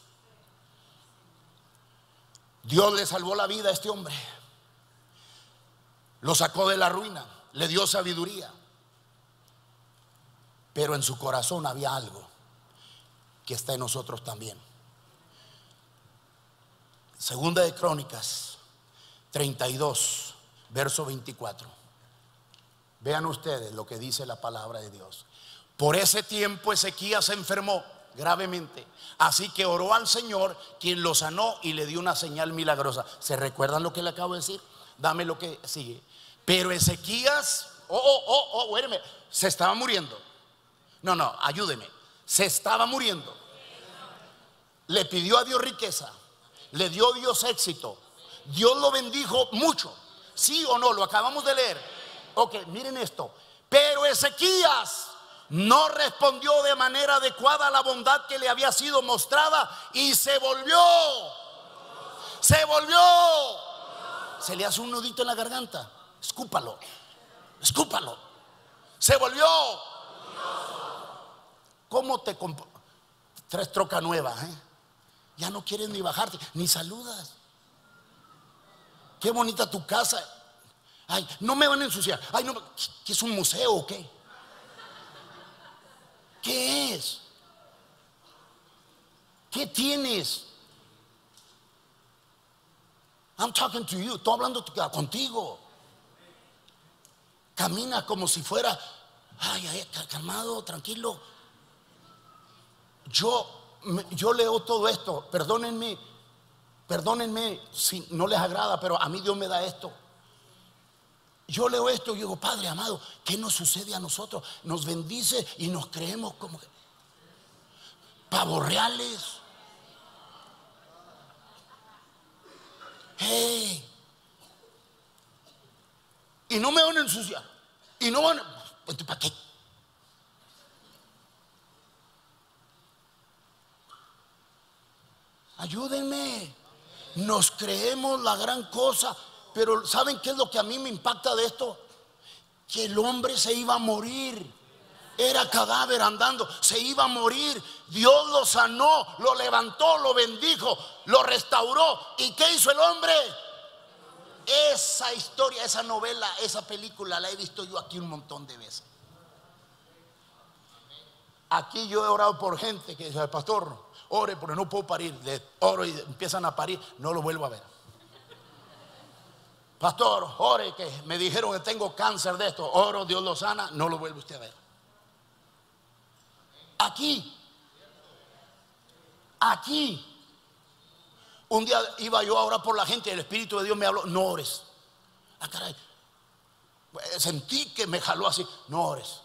Dios le salvó la vida a este hombre. Lo sacó de la ruina, le dio sabiduría. Pero en su corazón había algo que está en nosotros también. Segunda de Crónicas 32, verso 24. Vean ustedes lo que dice la palabra de Dios. Por ese tiempo Ezequías se enfermó gravemente, así que oró al Señor, quien lo sanó y le dio una señal milagrosa. ¿Se recuerdan lo que le acabo de decir? Dame lo que sigue. Pero Ezequías, espérame, se estaba muriendo. No, ayúdeme. Se estaba muriendo. Le pidió a Dios riqueza, le dio Dios éxito, Dios lo bendijo mucho. ¿Sí o no? Lo acabamos de leer. Ok, miren esto. Pero Ezequías no respondió de manera adecuada a la bondad que le había sido mostrada y se volvió. Se le hace un nudito en la garganta. Escúpalo. Se volvió. ¿Cómo te traes troca nueva? Ya no quieres ni bajarte, ni saludas. Qué bonita tu casa. Ay, no me van a ensuciar. Ay, no, ¿qué es un museo o qué? ¿Qué es? ¿Qué tienes? I'm talking to you. Estoy hablando contigo. Camina como si fuera, ay, calmado, tranquilo. Yo leo todo esto. Perdónenme si no les agrada, pero a mí Dios me da esto. Yo leo esto y digo, Padre amado, ¿qué nos sucede a nosotros? Nos bendice y nos creemos como pavos reales. Hey. Y no me van a ensuciar. Y no van a... ¿Para qué? Ayúdenme. Nos creemos la gran cosa. Pero ¿saben qué es lo que a mí me impacta de esto? Que el hombre se iba a morir. Era cadáver andando, se iba a morir. Dios lo sanó, lo levantó, lo bendijo, lo restauró. ¿Y qué hizo el hombre? Esa historia, esa novela, esa película la he visto yo aquí un montón de veces. Aquí yo he orado por gente que dice, pastor, ore porque no puedo parir. Oro y empiezan a parir, no lo vuelvo a ver. Pastor, ore que me dijeron que tengo cáncer de esto. Oro, Dios lo sana, no lo vuelve usted a ver. Aquí. Un día iba yo a orar por la gente y el Espíritu de Dios me habló, no ores. Ah, caray. Sentí que me jaló así, no ores.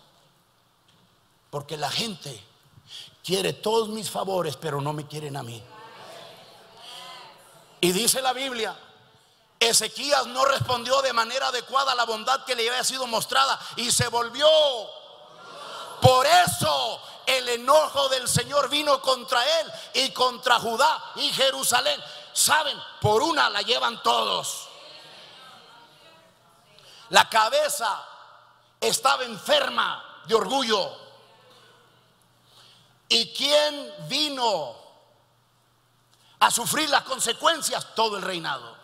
Porque la gente quiere todos mis favores, pero no me quieren a mí. Y dice la Biblia, Ezequías no respondió de manera adecuada a la bondad que le había sido mostrada y se volvió. Por eso el enojo del Señor vino contra él y contra Judá y Jerusalén. Saben, por una la llevan todos. La cabeza estaba enferma de orgullo. ¿Y quién vino a sufrir las consecuencias? Todo el reinado.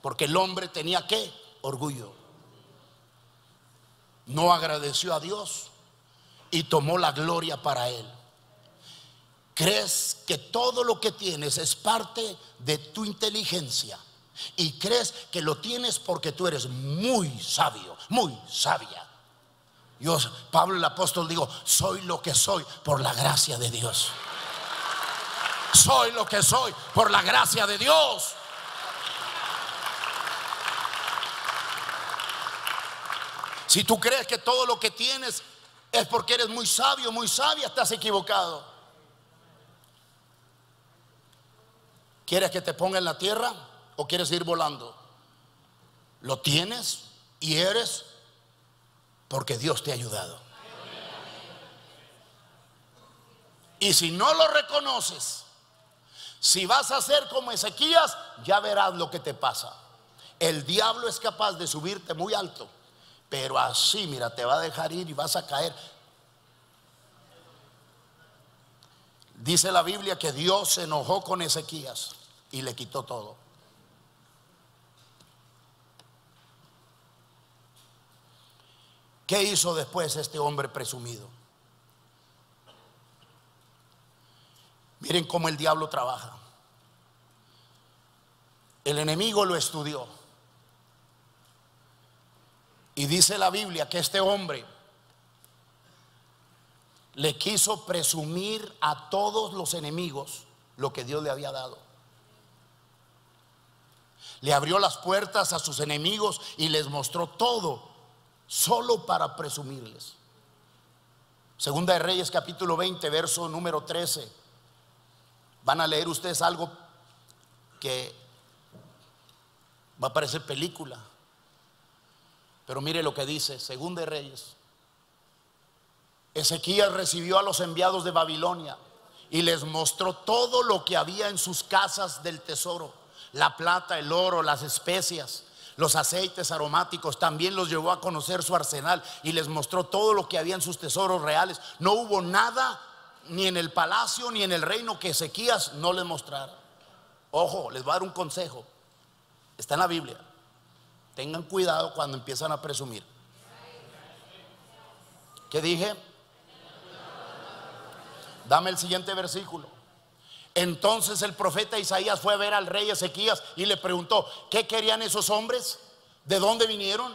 Porque el hombre tenía ¿qué? Orgullo. No agradeció a Dios y tomó la gloria para él. ¿Crees que todo lo que tienes es parte de tu inteligencia? Y crees que lo tienes porque tú eres muy sabio, muy sabia. Yo, Pablo el apóstol, digo, soy lo que soy por la gracia de Dios. Soy lo que soy por la gracia de Dios. Si tú crees que todo lo que tienes es porque eres muy sabio, muy sabia, estás equivocado. ¿Quieres que te ponga en la tierra o quieres ir volando? Lo tienes y eres porque Dios te ha ayudado. Y si no lo reconoces, si vas a ser como Ezequías, ya verás lo que te pasa. El diablo es capaz de subirte muy alto, pero así, mira, te va a dejar ir y vas a caer. Dice la Biblia que Dios se enojó con Ezequías y le quitó todo. ¿Qué hizo después este hombre presumido? Miren cómo el diablo trabaja. El enemigo lo estudió. Y dice la Biblia que este hombre le quiso presumir a todos los enemigos lo que Dios le había dado. Le abrió las puertas a sus enemigos y les mostró todo, solo para presumirles. Segunda de Reyes capítulo 20, verso número 13. Van a leer ustedes algo que Va a parecer película. Pero mire lo que dice Segunda de Reyes. Ezequías recibió a los enviados de Babilonia y les mostró todo lo que había en sus casas del tesoro: la plata, el oro, las especias, los aceites aromáticos. También los llevó a conocer su arsenal y les mostró todo lo que había en sus tesoros reales. No hubo nada, ni en el palacio ni en el reino, que Ezequías no les mostrara. Ojo, les voy a dar un consejo. Está en la Biblia. Tengan cuidado cuando empiezan a presumir. ¿Qué dije? Dame el siguiente versículo. Entonces el profeta Isaías fue a ver al rey Ezequías y le preguntó: ¿qué querían esos hombres? ¿De dónde vinieron?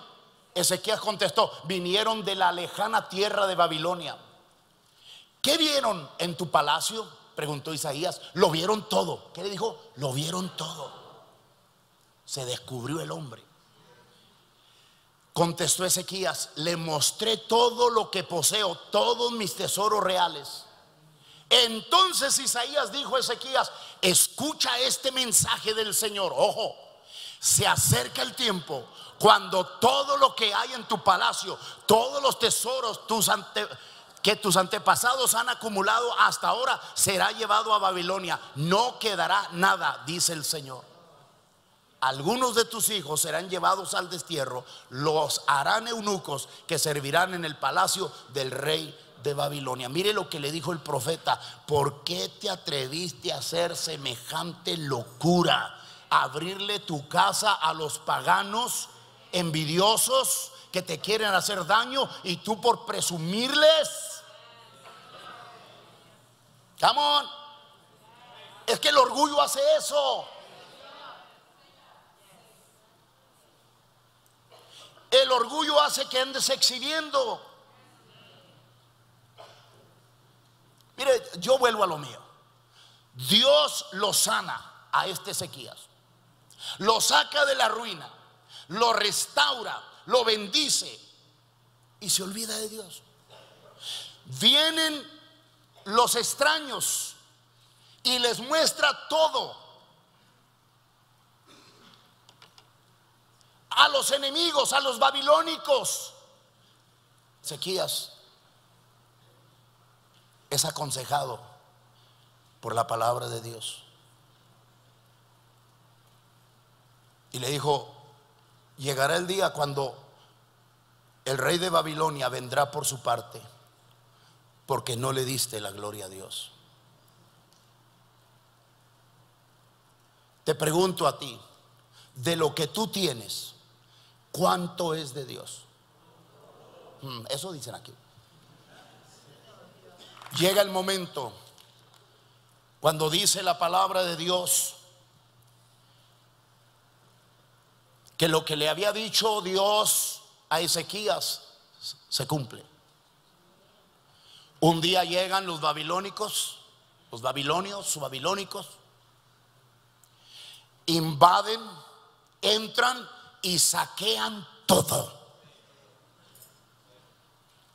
Ezequías contestó: vinieron de la lejana tierra de Babilonia. ¿Qué vieron en tu palacio?, preguntó Isaías. Lo vieron todo. ¿Qué le dijo? Lo vieron todo. Se descubrió el hombre. Contestó Ezequías: le mostré todo lo que poseo, todos mis tesoros reales. Entonces Isaías dijo a Ezequías: escucha este mensaje del Señor. Ojo, se acerca el tiempo cuando todo lo que hay en tu palacio, todos los tesoros que tus antepasados han acumulado hasta ahora, será llevado a Babilonia. No quedará nada, dice el Señor. Algunos de tus hijos serán llevados al destierro, los harán eunucos que servirán en el palacio del rey de Babilonia. Mire lo que le dijo el profeta: ¿por qué te atreviste a hacer semejante locura? Abrirle tu casa a los paganos envidiosos que te quieren hacer daño, y tú por presumirles. Come on. Es que el orgullo hace eso. El orgullo hace que andes exhibiendo. Mire, yo vuelvo a lo mío. Dios lo sana a este Ezequías, lo saca de la ruina, lo restaura, lo bendice y se olvida de Dios. Vienen los extraños y les muestra todo. A los enemigos, a los babilónicos. Ezequías es aconsejado por la palabra de Dios y le dijo: llegará el día cuando el rey de Babilonia vendrá por su parte, porque no le diste la gloria a Dios. Te pregunto a ti, de lo que tú tienes, ¿cuánto es de Dios? Eso dicen aquí. Llega el momento cuando dice la palabra de Dios que lo que le había dicho Dios a Ezequías se cumple. Un día llegan los babilónicos, los babilónicos, invaden, entran y saquean todo.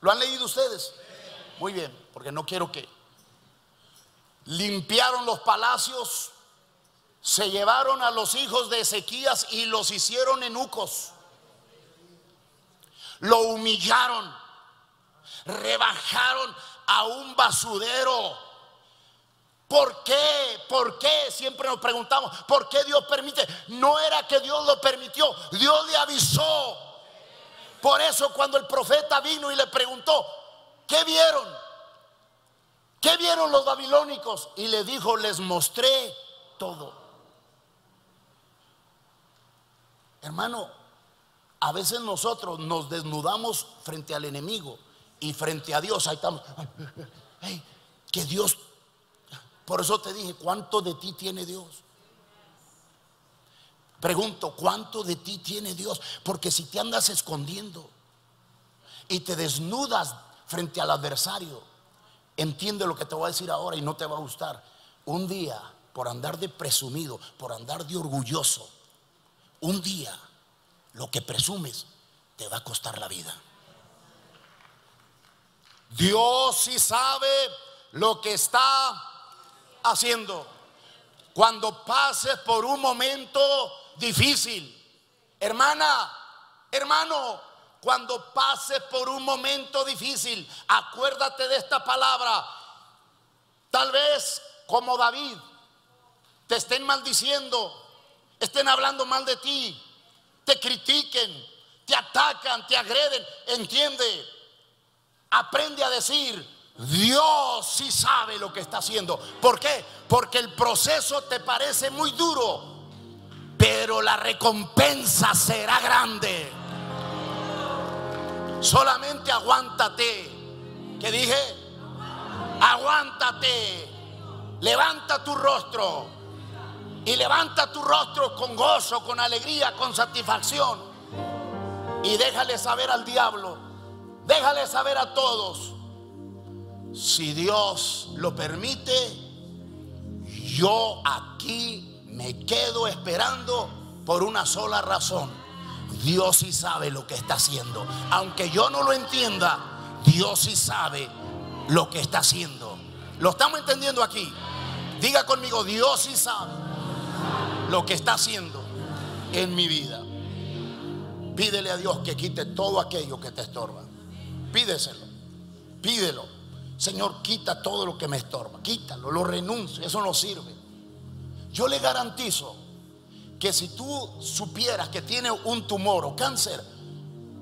¿Lo han leído ustedes? Muy bien, porque no quiero que. Limpiaron los palacios, se llevaron a los hijos de Ezequías y los hicieron eunucos. Lo humillaron, rebajaron a un basurero. ¿Por qué? ¿Por qué? Siempre nos preguntamos, ¿por qué Dios permite? No era que Dios lo permitió, Dios le avisó. Por eso cuando el profeta vino y le preguntó: ¿qué vieron? ¿Qué vieron los babilónicos? Y le dijo: les mostré todo. Hermano, a veces nosotros nos desnudamos frente al enemigo y frente a Dios. Ahí estamos. Hey, que Dios. Por eso te dije, ¿cuánto de ti tiene Dios? Pregunto, ¿cuánto de ti tiene Dios? Porque si te andas escondiendo y te desnudas frente al adversario, entiende lo que te voy a decir ahora y no te va a gustar. Un día, por andar de presumido, por andar de orgulloso, un día lo que presumes te va a costar la vida. Dios sí sabe lo que está haciendo. Cuando pases por un momento difícil, Hermana, hermano, cuando pases por un momento difícil, acuérdate de esta palabra. Tal vez como David, te estén maldiciendo, estén hablando mal de ti, te critiquen, te atacan, te agreden. Entiende, aprende a decir: Dios sí sabe lo que está haciendo. ¿Por qué? Porque el proceso te parece muy duro, pero la recompensa será grande. Solamente aguántate. ¿Qué dije? Aguántate. Levanta tu rostro. Y levanta tu rostro con gozo, con alegría, con satisfacción. Y déjale saber al diablo, déjale saber a todos: si Dios lo permite, yo aquí me quedo esperando por una sola razón: Dios sí sabe lo que está haciendo. Aunque yo no lo entienda, Dios sí sabe lo que está haciendo. ¿Lo estamos entendiendo aquí? Diga conmigo: Dios sí sabe lo que está haciendo en mi vida. Pídele a Dios que quite todo aquello que te estorba. Pídeselo, pídelo. Señor, quita todo lo que me estorba, quítalo, lo renuncio, eso no sirve. Yo le garantizo que si tú supieras que tiene un tumor o cáncer,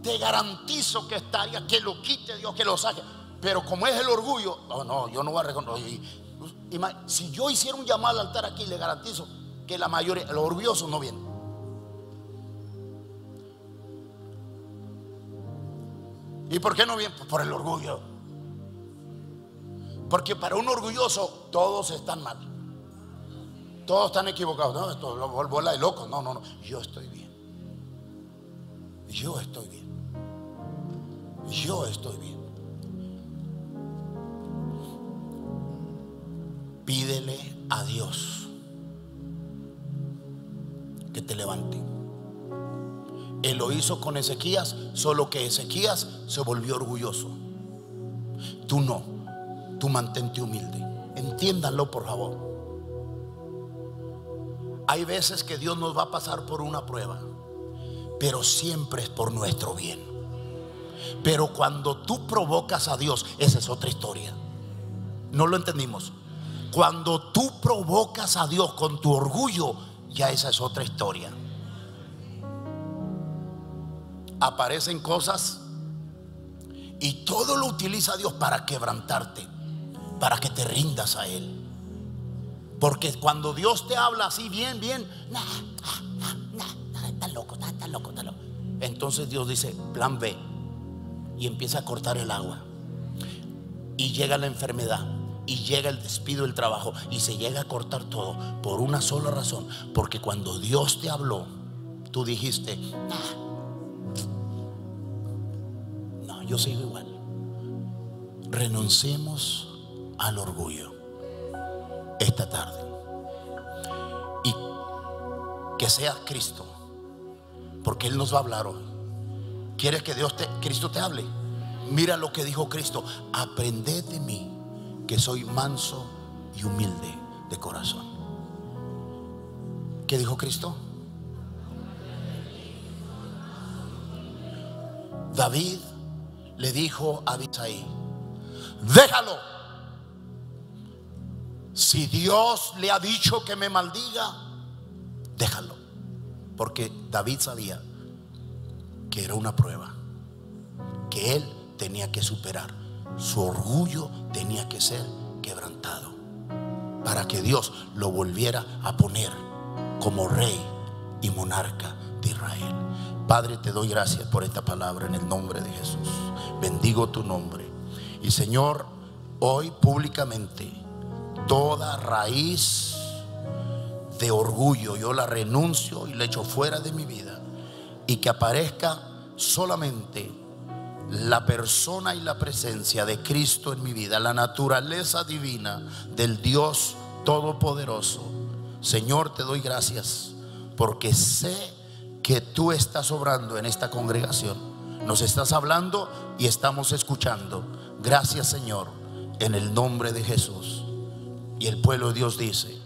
te garantizo que estaría, que lo quite Dios, que lo saque. Pero como es el orgullo, no, yo no voy a reconocer. Si yo hiciera un llamado al altar aquí, le garantizo que la mayoría, los orgullosos no vienen. ¿Y por qué no vienen? Pues por el orgullo. Porque para un orgulloso todos están mal, todos están equivocados. No, esto es bola de locos. No, yo estoy bien. Yo estoy bien. Yo estoy bien. Pídele a Dios que te levante. Él lo hizo con Ezequías, solo que Ezequías se volvió orgulloso. Tú no, tú mantente humilde. Entiéndanlo, por favor. Hay veces que Dios nos va a pasar por una prueba, pero siempre es por nuestro bien. Pero cuando tú provocas a Dios, esa es otra historia. ¿No lo entendimos? Cuando tú provocas a Dios con tu orgullo, ya esa es otra historia. Aparecen cosas y todo lo utiliza Dios para quebrantarte, para que te rindas a Él. Porque cuando Dios te habla así bien, está loco. Entonces Dios dice: plan B, y empieza a cortar el agua. Y llega la enfermedad, y llega el despido del trabajo, y se llega a cortar todo por una sola razón: porque cuando Dios te habló, tú dijiste: no, yo sigo igual. Renunciemos al orgullo esta tarde, y que sea Cristo, porque Él nos va a hablar hoy. ¿Quieres que Cristo te hable? Mira lo que dijo Cristo: aprended de mí, que soy manso y humilde de corazón. ¿Qué dijo Cristo? David le dijo a Abisai: déjalo. Si Dios le ha dicho que me maldiga, déjalo. Porque David sabía que era una prueba que él tenía que superar. Su orgullo tenía que ser quebrantado para que Dios lo volviera a poner como rey y monarca de Israel. Padre, te doy gracias por esta palabra en el nombre de Jesús. Bendigo tu nombre. Y Señor, hoy públicamente toda raíz de orgullo yo la renuncio y la echo fuera de mi vida, y que aparezca solamente la persona y la presencia de Cristo en mi vida, la naturaleza divina del Dios Todopoderoso. Señor, te doy gracias porque sé que tú estás obrando en esta congregación. Nos estás hablando y estamos escuchando. Gracias, Señor, en el nombre de Jesús. Y el pueblo de Dios dice: